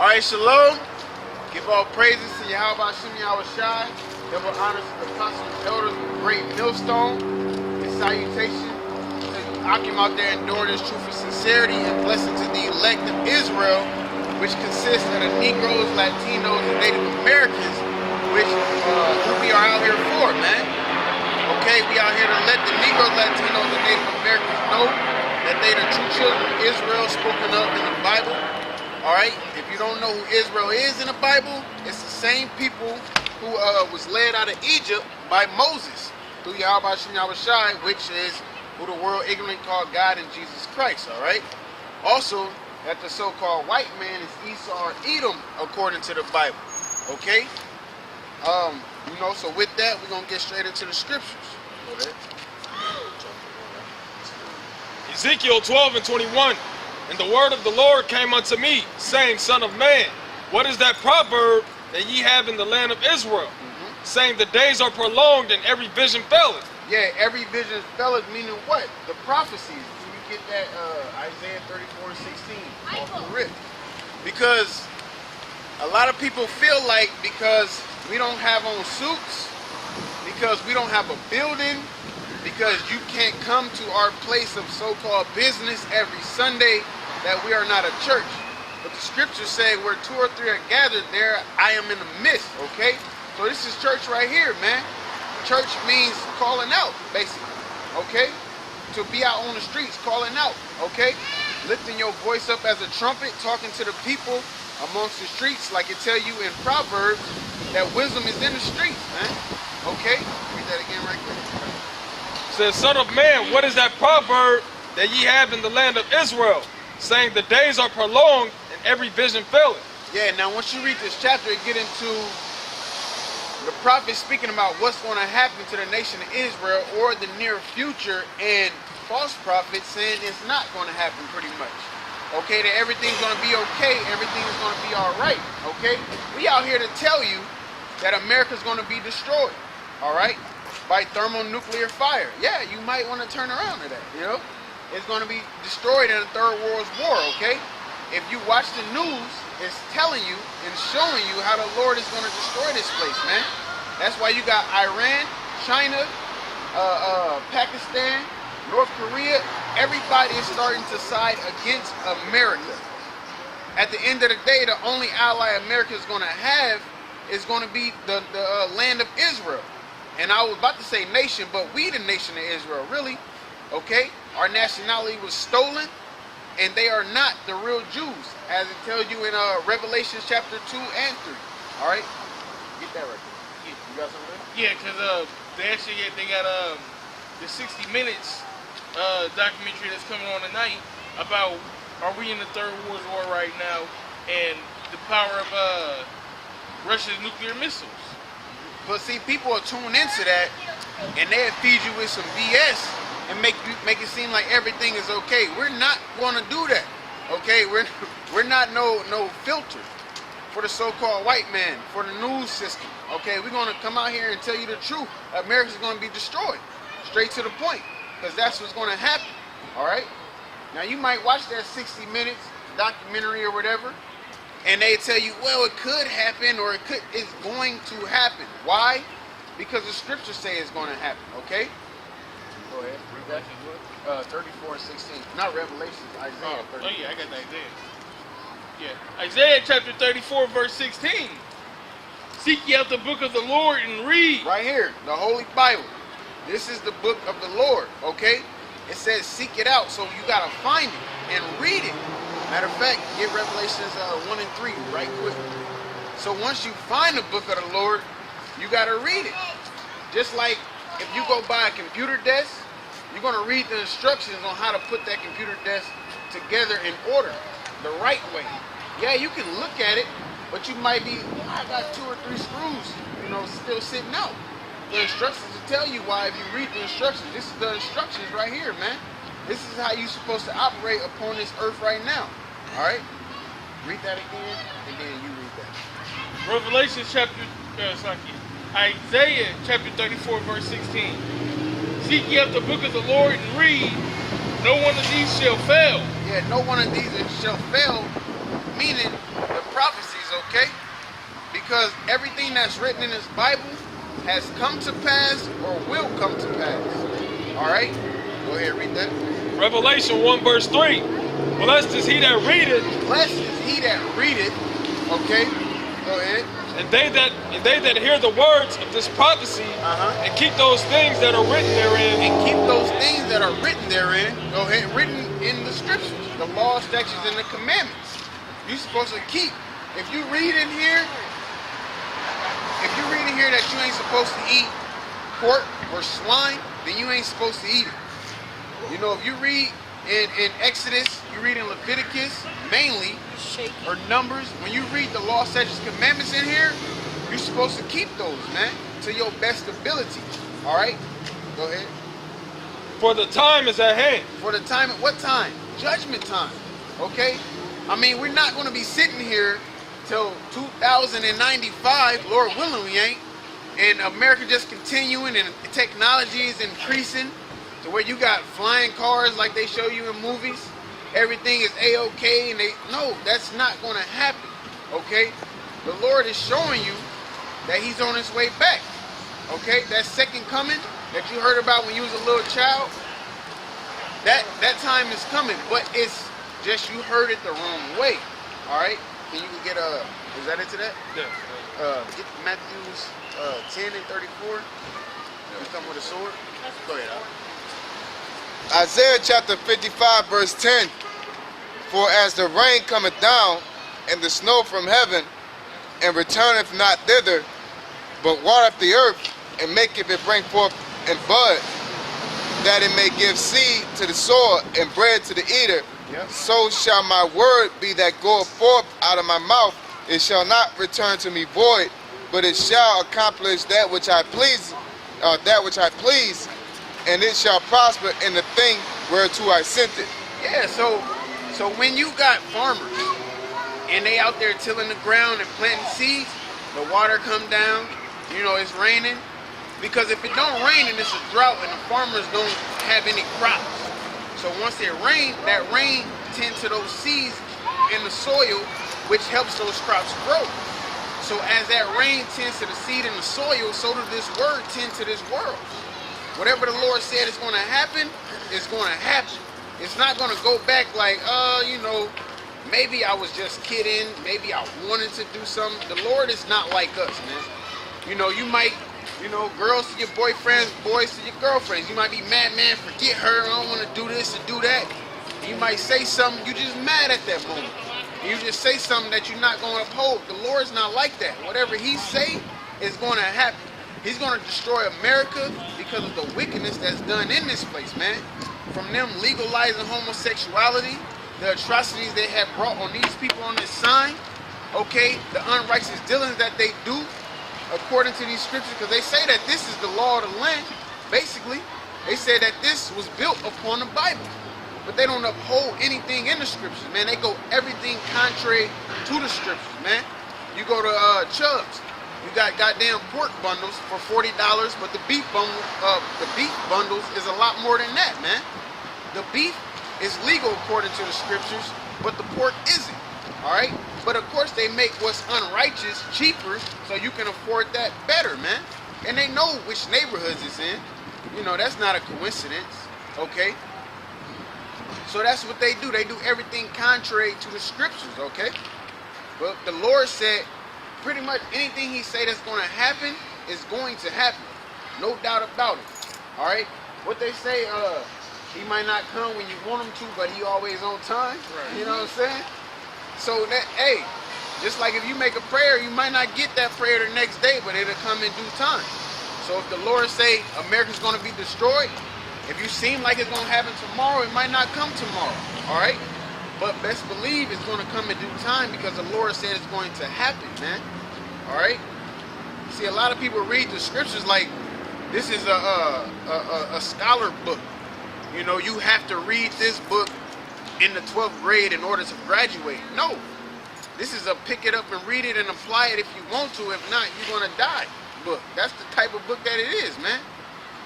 Alright, shalom. Give all praises to Yahweh Hashem Yahweh Shai. Double honors to the apostles and elders with great millstone. And salutation to Akim out there enduring this truth and sincerity, and blessing to the elect of Israel, which consists of the Negroes, Latinos, and Native Americans, which who we are out here for, man. Okay, we out here to let the Negroes, Latinos, and Native Americans know that they the true children of Israel spoken of in the Bible. Alright, if you don't know who Israel is in the Bible, it's the same people who was led out of Egypt by Moses through Yahweh Hashem Yahweh Shai, which is who the world ignorantly called God and Jesus Christ. Alright, also that the so-called white man is Esau or Edom according to the Bible. Okay, you know, so with that we're gonna get straight into the scriptures. Ezekiel 12:21. And the word of the Lord came unto me, saying, Son of man, what is that proverb that ye have in the land of Israel? Saying, the days are prolonged and every vision faileth. Yeah, every vision faileth, meaning what? The prophecies. Can we get that Isaiah 34:16 off the rip? Because a lot of people feel like because we don't have on suits, because we don't have a building, because you can't come to our place of so-called business every Sunday, that we are not a church. But the scriptures say where two or three are gathered, there I am in the midst, okay? So this is church right here, man. Church means calling out, basically, okay? To be out on the streets, calling out, okay? Lifting your voice up as a trumpet, talking to the people amongst the streets, like it tell you in Proverbs, that wisdom is in the streets, man. Okay? Read that again right quick. Says, Son of man, what is that proverb that ye have in the land of Israel? Saying, the days are prolonged and every vision faileth. Yeah, now once you read this chapter, it get into the prophet speaking about what's going to happen to the nation of Israel or the near future, and false prophets saying it's not going to happen pretty much. Okay, that everything's going to be okay, everything is going to be all right. Okay, we out here to tell you that America's going to be destroyed, all right, by thermonuclear fire. Yeah, you might want to turn around to that, you know. It's going to be destroyed in the Third World War, okay? If you watch the news, it's telling you and showing you how the Lord is going to destroy this place, man. That's why you got Iran, China, Pakistan, North Korea. Everybody is starting to side against America. At the end of the day, the only ally America is going to have is going to be the land of Israel. And I was about to say nation, but we the nation of Israel, really. Okay? Our nationality was stolen, and they are not the real Jews, as it tells you in Revelation chapter 2 and 3. Alright? Get that right there. You got something there? Yeah, because they got the 60 Minutes documentary that's coming on tonight about are we in the Third World War right now, and the power of Russia's nuclear missiles. But see, people will tune into that, and they'll feed you with some BS and make it seem like everything is okay. We're not going to do that. Okay, we're not no filter for the so-called white man, for the news system. Okay, we're going to come out here and tell you the truth. America's going to be destroyed, straight to the point, because that's what's going to happen. All right. Now you might watch that 60 Minutes documentary or whatever, and they tell you, well, it could happen, or it's going to happen. Why? Because the scriptures say it's going to happen. Okay. Go ahead. Read that. 34:16. Not Revelation. Isaiah. Oh yeah, I got the Isaiah. Yeah, Isaiah chapter 34, verse 16. Seek ye out the book of the Lord and read. Right here, the Holy Bible. This is the book of the Lord. Okay. It says seek it out, so you gotta find it and read it. Matter of fact, get Revelations 1 and 3 right quick. So once you find the book of the Lord, you gotta read it. Just like if you go buy a computer desk, you're going to read the instructions on how to put that computer desk together in order, the right way. Yeah, you can look at it, but you might be, I got 2 or 3 screws, you know, still sitting out. The instructions will tell you why if you read the instructions. This is the instructions right here, man. This is how you're supposed to operate upon this earth right now. All right? Read that again, and then you read that. Revelation chapter, Isaiah chapter 34, verse 16. Seek ye out the book of the Lord and read. No one of these shall fail. Yeah, no one of these shall fail, meaning the prophet Because everything that's written in this Bible has come to pass or will come to pass. All right? Go ahead, read that. Revelation 1 verse 3. Blessed is he that readeth, Blessed is he that readeth. Okay? Go ahead. and they that hear the words of this prophecy, Uh-huh. and keep those things that are written therein. And keep those things that are written therein. Go ahead. Written in the scriptures. The law, statutes, and the commandments. You're supposed to keep. If you read in here, that you ain't supposed to eat pork or swine, then you ain't supposed to eat it. You know, if you read in Exodus, you read in Leviticus, mainly, or Numbers, when you read the law, statutes, commandments in here, you're supposed to keep those, man, to your best ability. All right? Go ahead. For the time is at hand. For the time, what time? Judgment time. Okay? I mean, we're not going to be sitting here till 2095, Lord willing we ain't, and America just continuing and technology is increasing to where you got flying cars like they show you in movies. Everything is A-OK, and no, that's not going to happen. Okay? The Lord is showing you that he's on his way back. Okay? That second coming that you heard about when you was a little child, that time is coming, but it's just you heard it the wrong way. All right? Can you get is that it to that? Yeah. Get Matthews 10 and 34. You come with a sword. Go ahead. Isaiah chapter 55 verse 10. For as the rain cometh down, and the snow from heaven, and returneth not thither, but watereth the earth, and maketh it bring forth and bud, that it may give seed to the sower and bread to the eater, Yep. so shall my word be that goeth forth out of my mouth. It shall not return to me void, but it shall accomplish that which I please, and it shall prosper in the thing whereto I sent it. Yeah, so when you got farmers and they out there tilling the ground and planting seeds, the water come down, you know, it's raining. Because if it don't rain and it's a drought and the farmers don't have any crops. So once it rains, that rain tends to those seeds in the soil, which helps those crops grow. So as that rain tends to the seed in the soil, so does this word tend to this world. Whatever the Lord said is going to happen, it's going to happen. It's not going to go back like, you know, maybe I was just kidding. Maybe I wanted to do something. The Lord is not like us, man. You know, you might, you know, girls to your boyfriends, boys to your girlfriends. You might be mad, man, forget her. I don't want to do this and do that. You might say something, you just mad at that moment. You just say something that you're not going to uphold. The Lord's not like that. Whatever he say is going to happen. He's going to destroy America because of the wickedness that's done in this place, man. From them legalizing homosexuality, the atrocities they have brought on these people on this sign, okay, the unrighteous dealings that they do according to these scriptures, because they say that this is the law of the land. Basically, they say that this was built upon the Bible. But they don't uphold anything in the scriptures, man. They go everything contrary to the scriptures, man. You go to Chubb's, you got goddamn pork bundles for $40, but the beef bundles is a lot more than that, man. The beef is legal according to the scriptures, but the pork isn't. All right, but of course they make what's unrighteous cheaper, so you can afford that better, man. And they know which neighborhoods it's in. You know, that's not a coincidence, okay? So that's what they do. They do everything contrary to the scriptures, okay? But the Lord said pretty much anything he said that's going to happen is going to happen. No doubt about it. All right? What they say, he might not come when you want him to, but he always on time. Right. You know what I'm saying? So that, hey, just like if you make a prayer, you might not get that prayer the next day, but it'll come in due time. So if the Lord say America's going to be destroyed, if you seem like it's going to happen tomorrow, it might not come tomorrow, all right? But best believe it's going to come in due time because the Lord said it's going to happen, man, all right? See, a lot of people read the scriptures like this is a scholar book. You know, you have to read this book in the 12th grade in order to graduate. No, this is a pick it up and read it and apply it if you want to. If not, you're going to die book. That's the type of book that it is, man.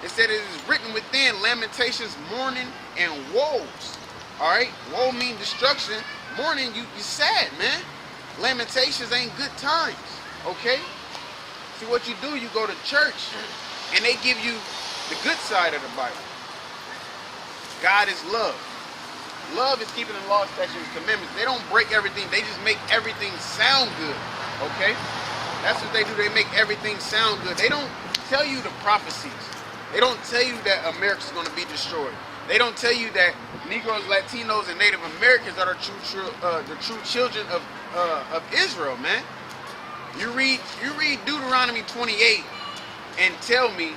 It said it is written within lamentations, mourning, and woes. All right? Woe means destruction. Mourning, you sad, man. Lamentations ain't good times. Okay? See, what you do, you go to church, and they give you the good side of the Bible. God is love. Love is keeping the law, statutes, and commandments. They don't break everything. They just make everything sound good. Okay? That's what they do. They make everything sound good. They don't tell you the prophecies. They don't tell you that America's going to be destroyed. They don't tell you that Negroes, Latinos, and Native Americans are the true children of Israel, man. You read Deuteronomy 28 and tell me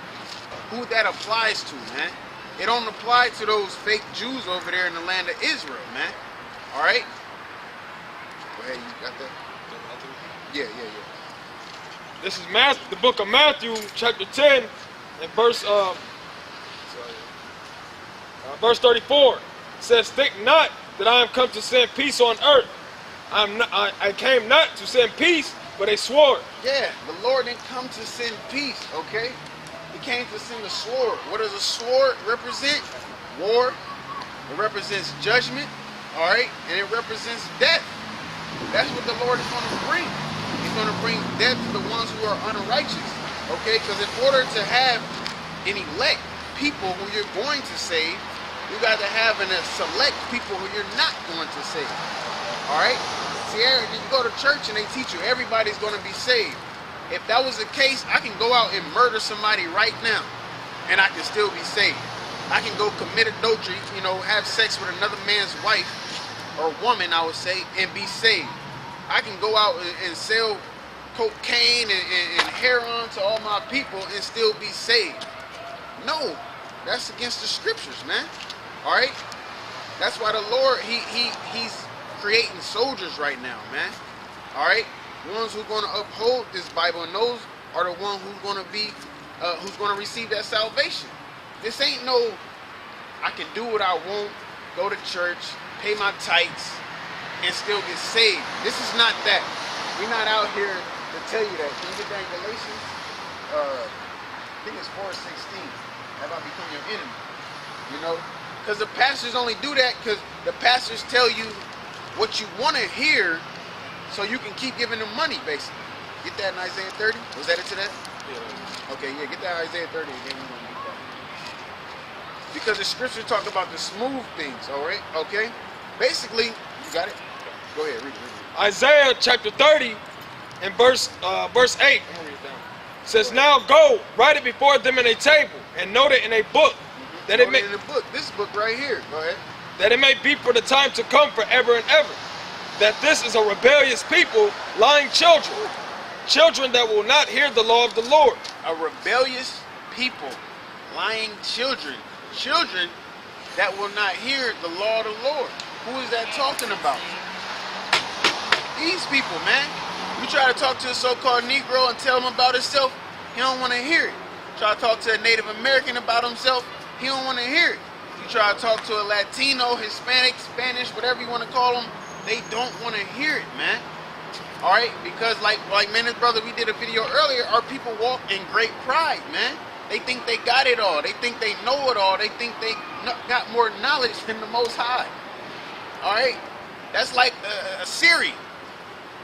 who that applies to, man. It don't apply to those fake Jews over there in the land of Israel, man. All right? Go ahead, you got that? Yeah. This is the book of Matthew, chapter 10, and verse 34. It says, "Think not that I am come to send peace on earth. I came not to send peace, but a sword." Yeah, the Lord didn't come to send peace, okay? He came to send a sword. What does a sword represent? War. It represents judgment, all right? And it represents death. That's what the Lord is going to bring. He's going to bring death to the ones who are unrighteous, okay? Because in order to have an elect people who you're going to save, you got to have a select people who you're not going to save, all right? See, you go to church and they teach you everybody's going to be saved. If that was the case, I can go out and murder somebody right now, and I can still be saved. I can go commit adultery, have sex with another man's wife, or woman, I would say, and be saved. I can go out and sell cocaine and heroin to all my people and still be saved. No, that's against the scriptures, man. All right? That's why the Lord, he's creating soldiers right now, man. All right? Ones who are going to uphold this Bible, and those are the ones who's going to receive that salvation. This ain't no, I can do what I want, go to church, pay my tithes, and still get saved. This is not that. We're not out here to tell you that. Can you get that in Galatians? I think it's 4:16. Have I become your enemy? Because the pastors only do that because the pastors tell you what you want to hear, so you can keep giving them money, basically. Get that in Isaiah 30? Was that it to that? Yeah. Okay, yeah, get that Isaiah 30 again. We're gonna get that. Because the scriptures talk about the smooth things, all right? Okay? Basically, you got it? Go ahead, read it. Isaiah chapter 30 and verse 8. I'm gonna read it down. It says, "Now go, write it before them in a table, and note it in a book, that it may in the book, this book right here. Go ahead. That it may be for the time to come forever and ever. That this is a rebellious people, lying children, children that will not hear the law of the Lord." A rebellious people, lying children, children that will not hear the law of the Lord. Who is that talking about? These people, man. You try to talk to a so-called Negro and tell him about himself, he don't want to hear it. Try to talk to a Native American about himself, he don't want to hear it. You try to talk to a Latino, Hispanic, Spanish, whatever you want to call them, they don't want to hear it, man. All right? Because like man and brother, we did a video earlier, our people walk in great pride, man. They think they got it all. They think they know it all. They think they got more knowledge than the Most High. All right? That's like a Siri.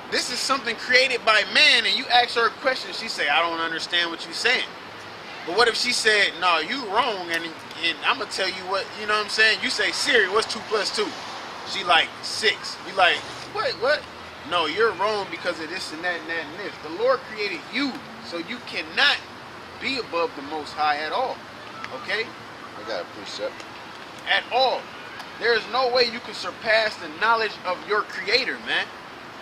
This is something created by man, and you ask her a question, she say, "I don't understand what you're saying." But what if she said, "No, you wrong, and I'm going to tell you what," you know what I'm saying? You say, "Siri, what's 2 + 2? She like 6. You like, what? No, you're wrong because of this and that and that and this. The Lord created you, so you cannot be above the Most High at all. Okay? I got a precept. At all. There is no way you can surpass the knowledge of your Creator, man.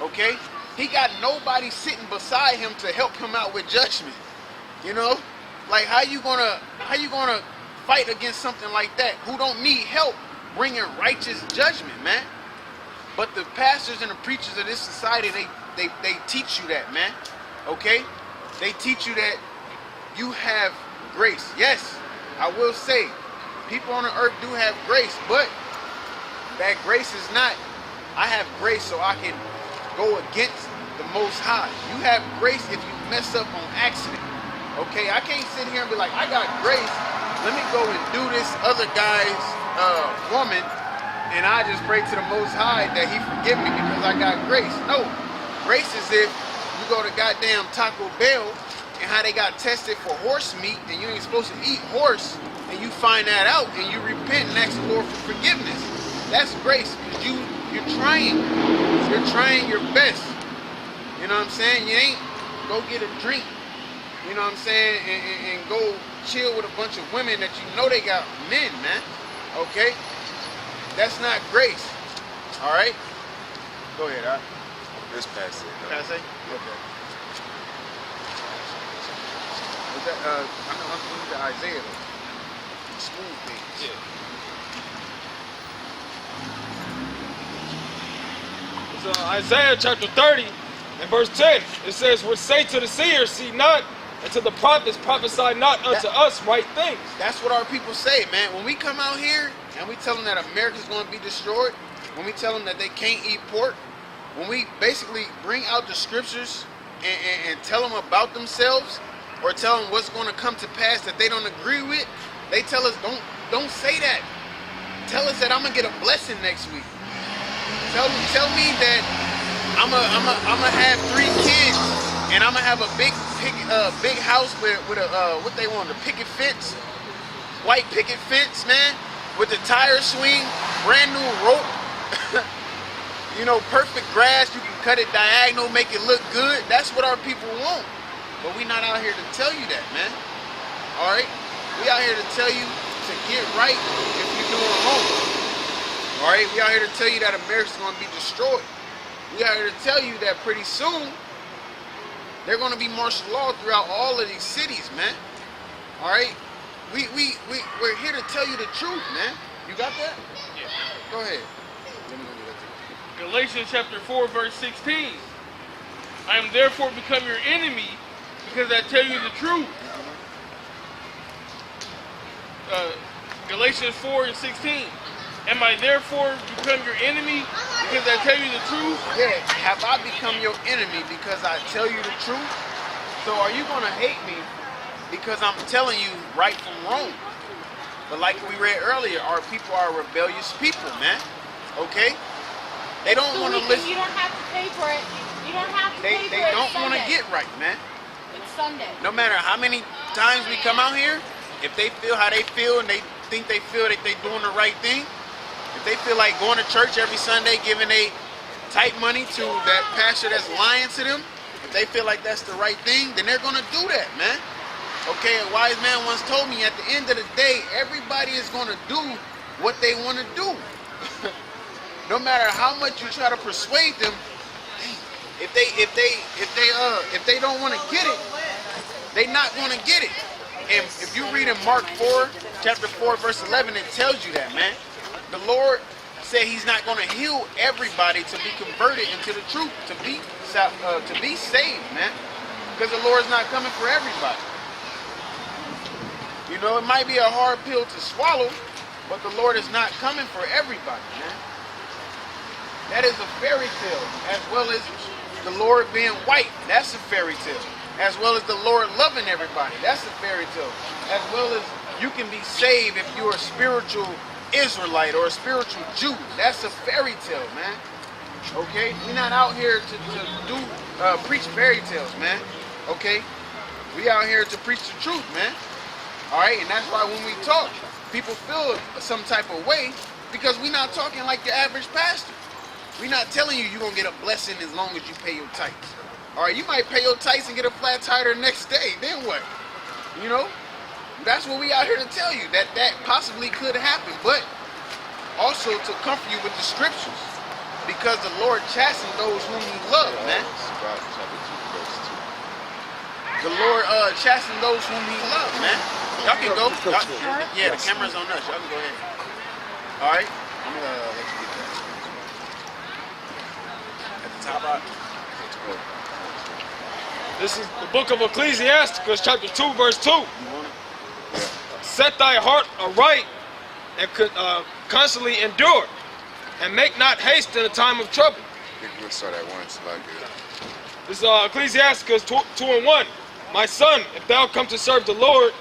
Okay? He got nobody sitting beside him to help him out with judgment. Like how you gonna fight against something like that? Who don't need help bringing righteous judgment, man? But the pastors and the preachers of this society, they teach you that, man. Okay? They teach you that you have grace. Yes, I will say, people on the earth do have grace, but that grace is not, I have grace so I can go against the Most High. You have grace if you mess up on accident. Okay? I can't sit here and be like, I got grace, let me go and do this other guy's woman, and I just pray to the Most High that he forgive me because I got grace. No. Grace is if You go to goddamn Taco Bell and how they got tested for horse meat and you ain't supposed to eat horse, and you find that out and you repent and ask the Lord for forgiveness. That's grace. You're trying. You're trying your best. You know what I'm saying? You ain't go get a drink, you know what I'm saying, and go chill with a bunch of women that you know they got men, man. Okay? That's not grace. Alright? Go ahead, all right? This pass it. Pass it? Okay. Is that, I know I'm going to Isaiah though. Smooth things. Yeah. It's Isaiah chapter 30 and verse 10. It says, "Which say to the seers, see not, and to the prophets, prophesy not unto us right things." That's what our people say, man. When we come out here and we tell them that America's going to be destroyed, when we tell them that they can't eat pork, when we basically bring out the scriptures and tell them about themselves, or tell them what's going to come to pass that they don't agree with, they tell us, don't say that. Tell us that I'm gonna get a blessing next week. Tell me that I'm gonna have 3 kids and I'm gonna have a big house with a what they want, a picket fence, white picket fence, man, with the tire swing, brand new rope, you know, perfect grass. You can cut it diagonal, make it look good. That's what our people want. But we not out here to tell you that, man. All right, we out here to tell you to get right if you're doing wrong. All right, we out here to tell you that America's going to be destroyed. We out here to tell you that pretty soon they're going to be martial law throughout all of these cities, man. All right, we're here to tell you the truth, man. You got that? Yeah. Go ahead. Let me go do that too. Galatians chapter 4, verse 16. I am therefore become your enemy because I tell you the truth. Galatians 4 and 16. Am I therefore become your enemy because I tell you the truth? Yeah, have I become your enemy because I tell you the truth? So are you going to hate me because I'm telling you right from wrong? But like we read earlier, our people are rebellious people, man. Okay? They don't want to listen. You don't have to pay for it. You don't have to pay for it. They don't want to Sunday. get right, man. It's Sunday. No matter how many times we come out here, if they feel how they feel and they think they feel that they're doing the right thing, if they feel like going to church every Sunday, giving a tight money to that pastor that's lying to them, if they feel like that's the right thing, then they're going to do that, man. Okay, a wise man once told me, at the end of the day, everybody is going to do what they want to do. No matter how much you try to persuade them, if they don't want to get it, they not going to get it. And if you read in Mark 4, chapter 4, verse 11, it tells you that, man. The Lord said He's not going to heal everybody to be converted into the truth, to be saved, man. Because the Lord's not coming for everybody. You know, it might be a hard pill to swallow, but the Lord is not coming for everybody, man. That is a fairy tale, as well as the Lord being white. That's a fairy tale. As well as the Lord loving everybody. That's a fairy tale. As well as you can be saved if you're a spiritual Israelite or a spiritual Jew. That's a fairy tale, man. Okay? We're not out here to preach fairy tales, man. Okay? We out here to preach the truth, man. Alright? And that's why when we talk, people feel some type of way, because we're not talking like the average pastor. We're not telling you you're going to get a blessing as long as you pay your tithes. Alright, you might pay your tithes and get a flat tire the next day. Then what? You know? That's what we out here to tell you. That possibly could happen. But also to comfort you with the scriptures. Because the Lord chastens those whom He loves, man. The Lord chastens those whom He loves, man. Y'all can go. Yeah, the camera's on us. Y'all can go ahead. Alright? I'm going to let you get that. At the top out. This is the book of Ecclesiasticus, chapter 2, verse 2. You want it? Set thy heart aright and constantly endure, and make not haste in the time of trouble. We'll start at once, like it. This is Ecclesiasticus 2 and 1. My son, if thou come to serve the Lord,